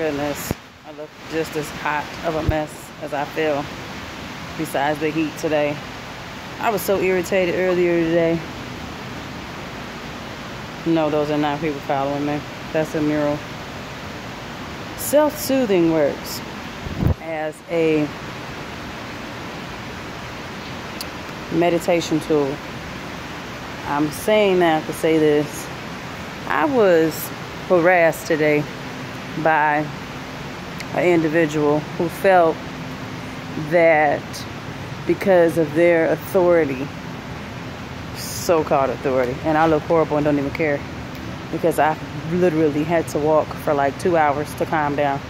Goodness, I look just as hot of a mess as I feel, besides the heat today. I was so irritated earlier today. No, those are not people following me. That's a mural. Self-soothing works as a meditation tool. I'm saying that to say this. I was harassed today by an individual who felt that because of their authority, so-called authority, and I look horrible and don't even care because I literally had to walk for like 2 hours to calm down,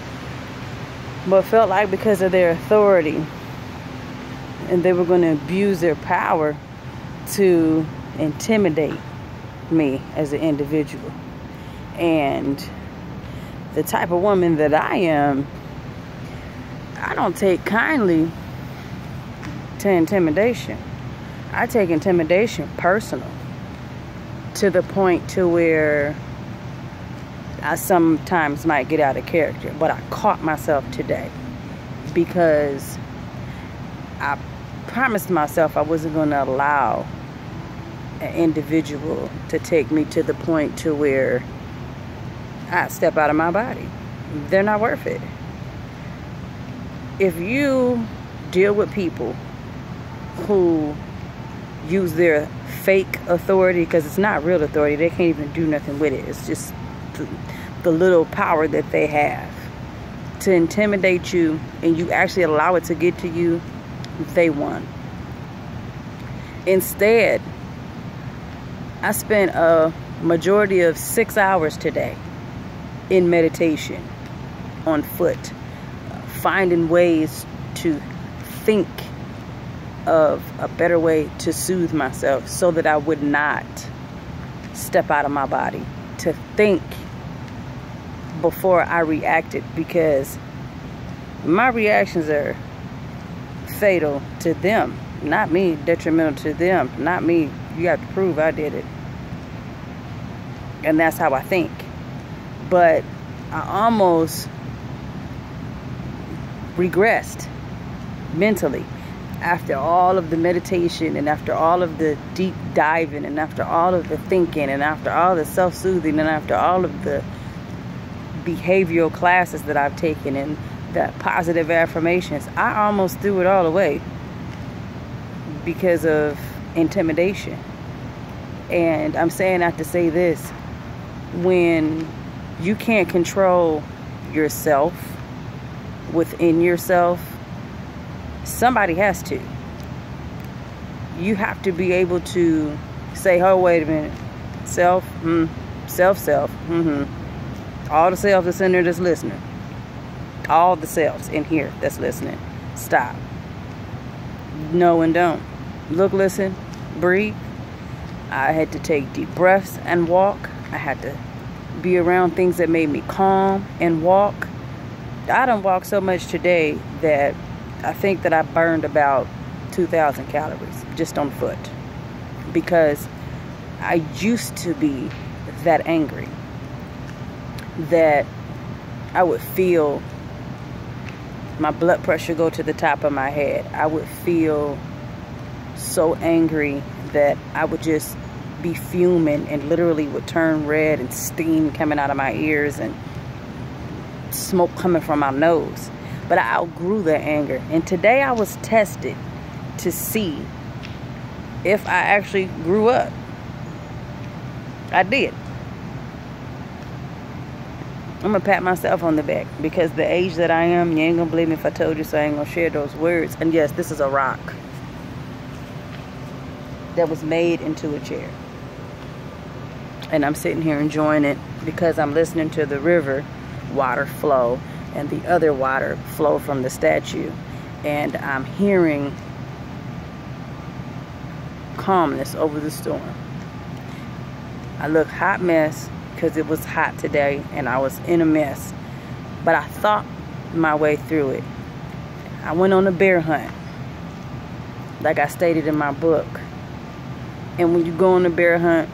but felt like because of their authority and they were going to abuse their power to intimidate me as an individual. And the type of woman that I am, I don't take kindly to intimidation. I take intimidation personal, to the point to where I sometimes might get out of character. But I caught myself today because I promised myself I wasn't going to allow an individual to take me to the point to where I step out of my body. They're not worth it. If you deal with people who use their fake authority, because it's not real authority, they can't even do nothing with it. It's just the little power that they have to intimidate you, and you actually allow it to get to you, they won. Instead, I spent a majority of 6 hours today in meditation, on foot, finding ways to think of a better way to soothe myself so that I would not step out of my body, to think before I reacted, because my reactions are fatal to them, not me, detrimental to them, not me. You have to prove I did it. And that's how I think. But I almost regressed mentally after all of the meditation, and after all of the deep diving, and after all of the thinking, and after all the self-soothing, and after all of the behavioral classes that I've taken and the positive affirmations. I almost threw it all away because of intimidation. And I'm saying that to say this: when you can't control yourself within yourself, somebody has to. You have to be able to say, oh, wait a minute. Self, self. All the selves that's in there that's listening. All the selves in here that's listening. Stop. No and don't. Look, listen, breathe. I had to take deep breaths and walk. I had to be around things that made me calm and walk. I done walked so much today that I think that I burned about 2,000 calories just on foot, because I used to be that angry that I would feel my blood pressure go to the top of my head. I would feel so angry that I would just be fuming and literally would turn red and steam coming out of my ears and smoke coming from my nose. But I outgrew that anger. And today I was tested to see if I actually grew up. I did. I'm going to pat myself on the back, because the age that I am, you ain't going to believe me if I told you, so I ain't going to share those words. And yes, this is a rock that was made into a chair. And I'm sitting here enjoying it because I'm listening to the river water flow and the other water flow from the statue. And I'm hearing calmness over the storm. I look hot mess because it was hot today and I was in a mess. But I thought my way through it. I went on a bear hunt, like I stated in my book. And when you go on a bear hunt,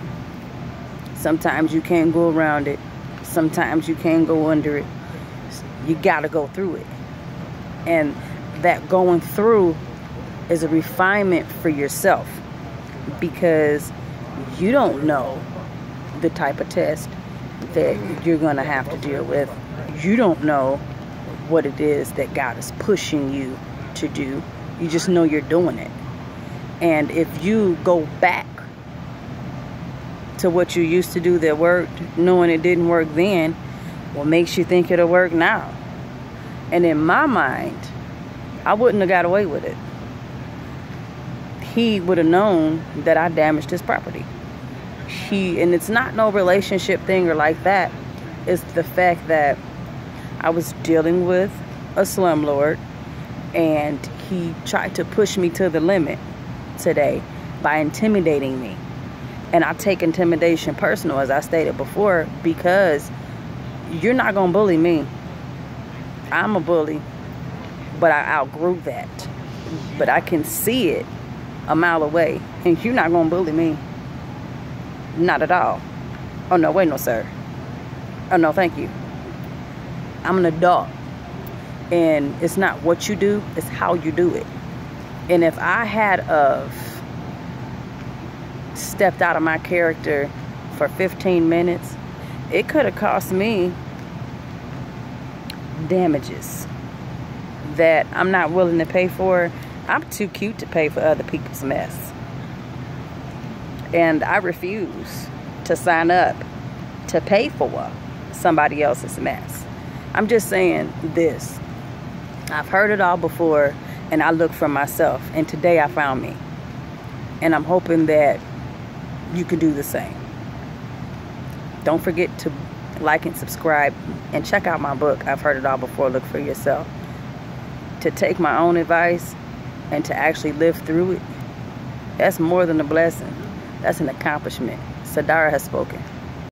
sometimes you can't go around it. Sometimes you can't go under it. You got to go through it. And that going through is a refinement for yourself, because you don't know the type of test that you're going to have to deal with. You don't know what it is that God is pushing you to do. You just know you're doing it. And if you go back to what you used to do that worked, knowing it didn't work then, what makes you think it'll work now? And in my mind, I wouldn't have got away with it. He would have known that I damaged his property. And it's not no relationship thing or like that. It's the fact that I was dealing with a slumlord, and he tried to push me to the limit today by intimidating me. And I take intimidation personal, as I stated before, because you're not going to bully me. I'm a bully, but I outgrew that. But I can see it a mile away, and you're not going to bully me. Not at all. Oh, no, wait, no, sir. Oh, no, thank you. I'm an adult, and it's not what you do, it's how you do it. And if I had stepped out of my character for 15 minutes, it could have cost me damages that I'm not willing to pay for. I'm too cute to pay for other people's mess. And I refuse to sign up to pay for somebody else's mess. I'm just saying this. I've heard it all before, and I look for myself. And today I found me. And I'm hoping that you can do the same. Don't forget to like and subscribe, and check out my book, I've Heard It All Before, Look For Yourself. To take my own advice and to actually live through it, that's more than a blessing. That's an accomplishment. Sadara has spoken.